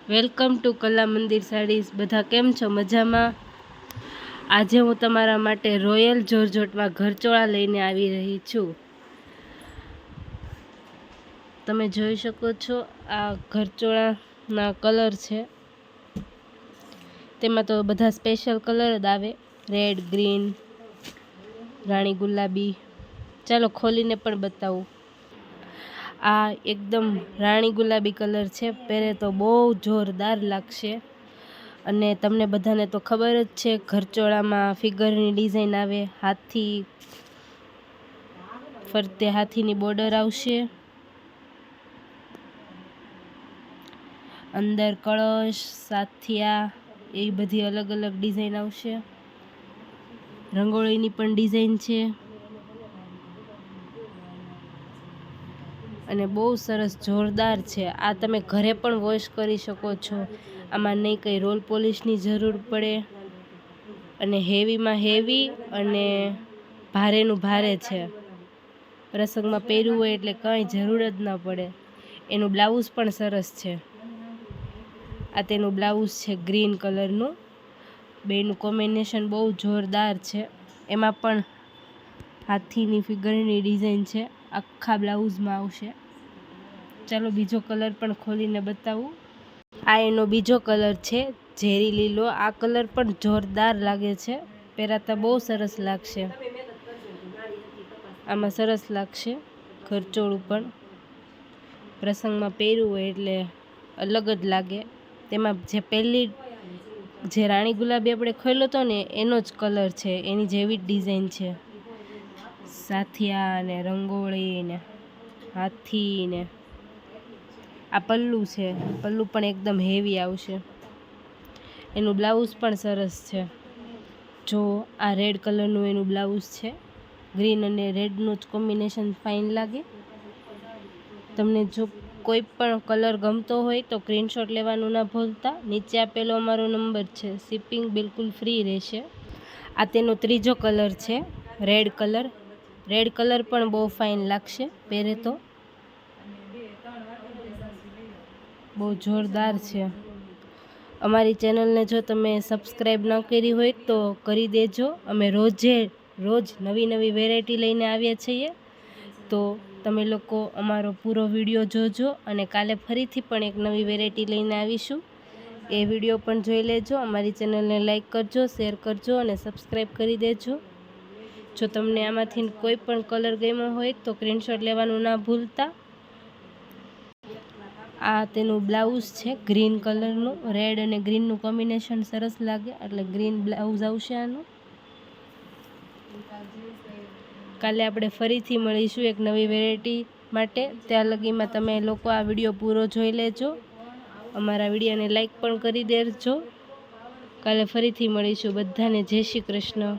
Welcome to કલા મંદિર સાડીઝ। બધા કેમ છો? મજામાં? આજે હું તમારા માટે રોયલ જોર્જેટમાં ઘરચોળા લઈને આવી રહી છું। તમે જોઈ શકો છો આ ઘરચોળાના કલર છે। તેમાં તો બધા સ્પેશિયલ કલર જ આવે, રેડ, ગ્રીન, રાણી ગુલાબી। ચાલો ખોલીને પણ બતાવું। આ એકદમ રાણી ગુલાબી કલર છે, પહેરે તો બહુ જોરદાર લાગશે। અને તમને બધાને તો ખબર જ છે, ઘરચોળામાં ફિગરની ડિઝાઇન આવે, હાથી ફરતે હાથીની બોર્ડર આવશે, અંદર કળશ, સાથિયા, એવી બધી અલગ અલગ ડિઝાઇન આવશે। રંગોળીની પણ ડિઝાઇન છે અને બહુ સરસ જોરદાર છે। આ તમે ઘરે પણ વોશ કરી શકો છો। આમાં નહીં કંઈ રોલ પોલિશની જરૂર પડે અને હેવીમાં હેવી અને ભારેનું ભારે છે। પ્રસંગમાં પહેરવું હોય એટલે કંઈ જરૂર જ ન પડે। એનું બ્લાઉઝ પણ સરસ છે। આ તેનું બ્લાઉઝ છે ગ્રીન કલરનું, બેનું કોમ્બિનેશન બહુ જોરદાર છે। એમાં પણ હાથીની ફિગરની ડિઝાઇન છે, આખા બ્લાઉઝમાં આવશે। ચાલો બીજો કલર પણ ખોલીને બતાવું। આ એનો બીજો કલર છે, ઝેરી લીલો। આ કલર પણ જોરદાર લાગે છે, પહેરાતા બહુ સરસ લાગશે। આમાં સરસ લાગશે ઘરચોળું પણ, પ્રસંગમાં પહેરવું હોય એટલે અલગ જ લાગે। તેમાં જે રાણી ગુલાબી આપણે ખોલ્યો હતો ને, એનો જ કલર છે, એની જેવી જ ડિઝાઇન છે। સાથિયા ને રંગોળી ને હાથી ને આ પલ્લું છે, પલ્લું પણ એકદમ હેવી આવશે। એનું બ્લાઉઝ પણ સરસ છે। જો આ રેડ કલરનું એનું બ્લાઉઝ છે, ગ્રીન અને રેડનું જ કોમ્બિનેશન ફાઇન લાગે। તમને જો કોઈ પણ કલર ગમતો હોય તો સ્ક્રીનશોટ લેવાનું ના ભૂલતા। નીચે આપેલો અમારો નંબર છે, શિપિંગ બિલકુલ ફ્રી રહેશે। આ તેનો ત્રીજો કલર છે, રેડ કલર। રેડ કલર પણ બહુ ફાઇન લાગશે પહેરે તો, બહુ જોરદાર છે। અમારી ચેનલને જો તમે સબસ્ક્રાઈબ ન કરી હોય તો કરી દેજો। અમે રોજ નવી નવી વેરાયટી લઈને આવીએ છીએ, તો તમે લોકો અમારો પૂરો વિડીયો જોજો। અને કાલે ફરીથી પણ એક નવી વેરાયટી લઈને આવીશું, એ વિડીયો પણ જોઈ લેજો। અમારી ચેનલને લાઈક કરજો, શેર કરજો અને સબસ્ક્રાઈબ કરી દેજો। જો તમને આમાંથી કોઈ પણ કલર ગમ્યો હોય તો સ્ક્રીનશોટ લેવાનું ના ભૂલતા। આ તેનું બ્લાઉઝ છે ગ્રીન કલરનું, રેડ અને ગ્રીનનું કોમ્બિનેશન સરસ લાગે એટલે ગ્રીન બ્લાઉઝ આવશે આનું। કાલે આપણે ફરીથી મળીશું એક નવી વેરાયટી માટે। ત્યાં લગીમાં તમે લોકો આ વિડીયો પૂરો જોઈ લેજો, અમારા વિડીયોને લાઈક પણ કરી દેજો। કાલે ફરીથી મળીશું। બધાને જય શ્રી કૃષ્ણ।